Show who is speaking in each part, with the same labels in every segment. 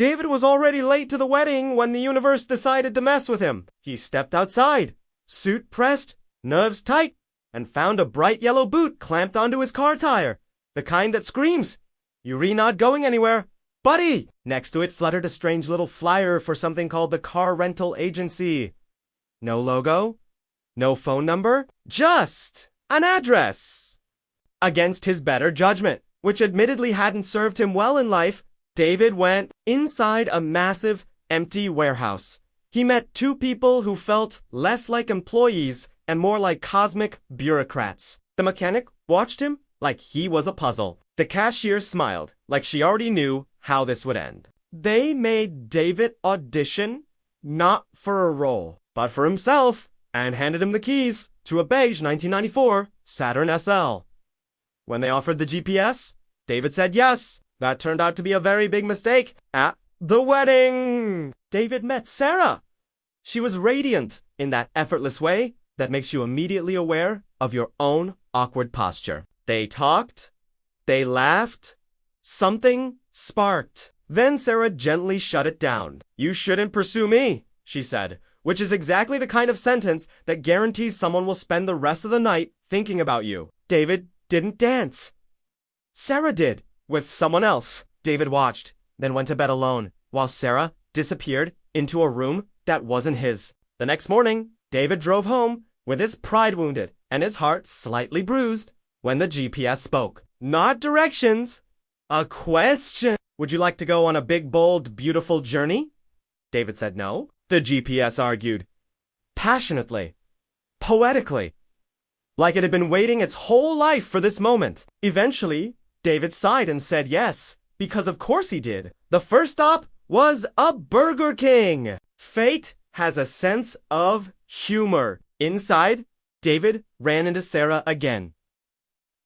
Speaker 1: David was already late to the wedding when the universe decided to mess with him. He stepped outside, suit pressed, nerves tight, and found a bright yellow boot clamped onto his car tire. The kind that screams, "You're not going anywhere, buddy!" Next to it fluttered a strange little flyer for something called the car rental agency. No logo, no phone number, just an address. Against his better judgment, which admittedly hadn't served him well in life, David went inside a massive, empty warehouse. He met two people who felt less like employees and more like cosmic bureaucrats. The mechanic watched him like he was a puzzle. The cashier smiled, like she already knew how this would end. They made David audition, not for a role, but for himself, and handed him the keys to a beige 1994 Saturn SL. When they offered the GPS, David said yes. That turned out to be a very big mistake. At the wedding, David met Sarah. She was radiant in that effortless way that makes you immediately aware of your own awkward posture. They talked, they laughed, something sparked. Then Sarah gently shut it down. "You shouldn't pursue me," she said, which is exactly the kind of sentence that guarantees someone will spend the rest of the night thinking about you. David didn't dance. Sarah did, with someone else. David watched, then went to bed alone, while Sarah disappeared into a room that wasn't his. The next morning, David drove home with his pride wounded and his heart slightly bruised when the GPS spoke. Not directions, a question. "Would you like to go on a big, bold, beautiful journey?" David said no. The GPS argued, passionately, poetically, like it had been waiting its whole life for this moment. Eventually, David sighed and said yes, because of course he did. The first stop was a Burger King. Fate has a sense of humor. Inside, David ran into Sarah again.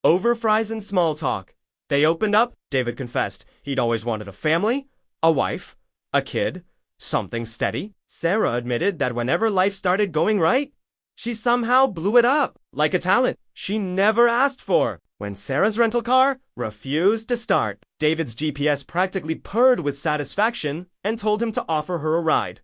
Speaker 1: Over fries and small talk. They opened up. David confessed he'd always wanted a family, a wife, a kid, something steady. Sarah admitted that whenever life started going right, she somehow blew it up, like a talent she never asked for. When Sarah's rental car refused to start, David's GPS practically purred with satisfaction and told him to offer her a ride.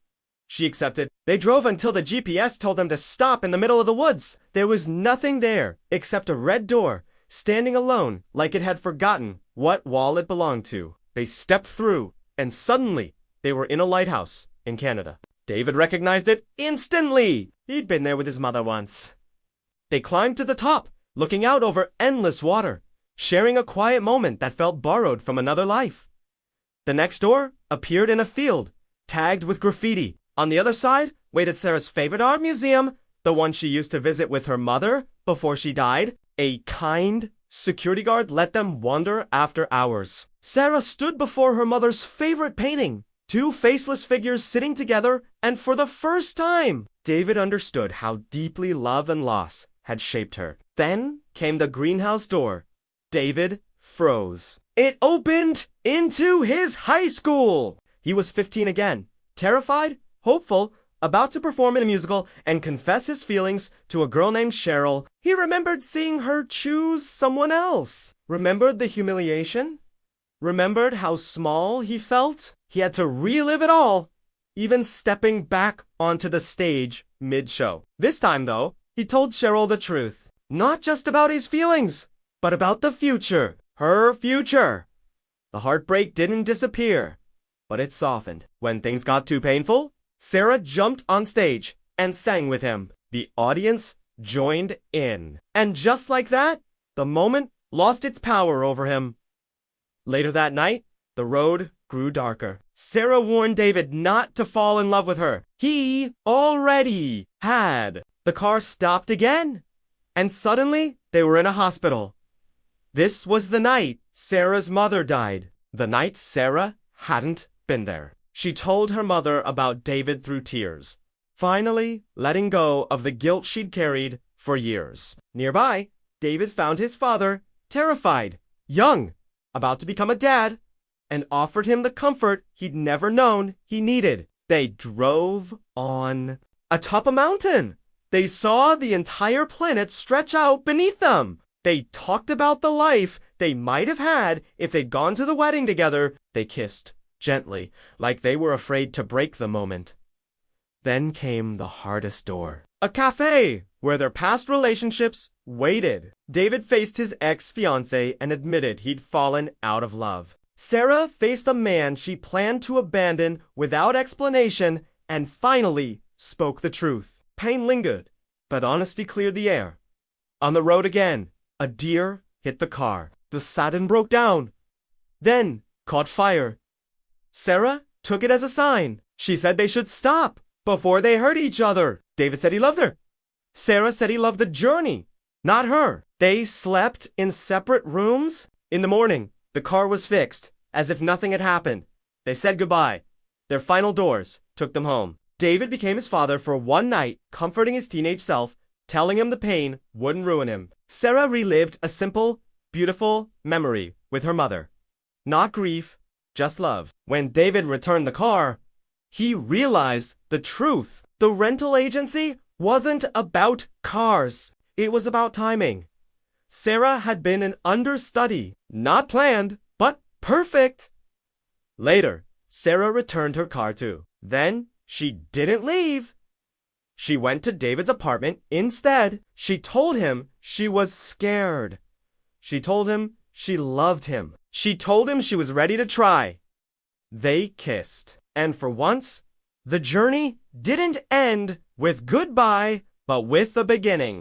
Speaker 1: She accepted. They drove until the GPS told them to stop in the middle of the woods. There was nothing there except a red door, standing alone like it had forgotten what wall it belonged to. They stepped through, and suddenly they were in a lighthouse in Canada. David recognized it instantly. He'd been there with his mother once. They climbed to the top, looking out over endless water, sharing a quiet moment that felt borrowed from another life. The next door appeared in a field, tagged with graffiti. On the other side waited Sarah's favorite art museum, the one she used to visit with her mother before she died. A kind security guard let them wander after hours. Sarah stood before her mother's favorite painting, two faceless figures sitting together, and for the first time, David understood how deeply love and loss had shaped her. Then came the greenhouse door. David froze. It opened into his high school. He was 15 again, terrified, hopeful, about to perform in a musical and confess his feelings to a girl named Cheryl. He remembered seeing her choose someone else. Remembered the humiliation. Remembered how small he felt. He had to relive it all, even stepping back onto the stage mid-show. This time, though, he told Cheryl the truth. Not just about his feelings, but about the future. Her future. The heartbreak didn't disappear, but it softened. When things got too painful, Sarah jumped on stage and sang with him. The audience joined in. And just like that, the moment lost its power over him. Later that night, the road grew darker. Sarah warned David not to fall in love with her. He already had. The car stopped again, and suddenly they were in a hospital. This was the night Sarah's mother died. The night Sarah hadn't been there. She told her mother about David through tears, finally letting go of the guilt she'd carried for years. Nearby, David found his father, terrified, young, about to become a dad, and offered him the comfort he'd never known he needed. They drove on atop a mountain. They saw the entire planet stretch out beneath them. They talked about the life they might have had if they'd gone to the wedding together. They kissed gently, like they were afraid to break the moment. Then came the hardest door. A cafe, where their past relationships waited. David faced his ex-fiancée and admitted he'd fallen out of love. Sarah faced a man she planned to abandon without explanation and finally spoke the truth. Pain lingered, but honesty cleared the air. On the road again, a deer hit the car. The Saturn broke down, then caught fire. Sarah took it as a sign. She said they should stop before they hurt each other. David said he loved her. Sarah said he loved the journey, not her. They slept in separate rooms. In the morning, the car was fixed, as if nothing had happened. They said goodbye. Their final doors took them home. David became his father for one night, comforting his teenage self, telling him the pain wouldn't ruin him. Sarah relived a simple, beautiful memory with her mother. Not grief, just love. When David returned the car, he realized the truth. The rental agency wasn't about cars. It was about timing. Sarah had been an understudy, not planned, but perfect. Later, Sarah returned her car too. Then, she didn't leave. She went to David's apartment instead. She told him she was scared. She told him she loved him. She told him she was ready to try. They kissed. And for once, the journey didn't end with goodbye, but with the beginning.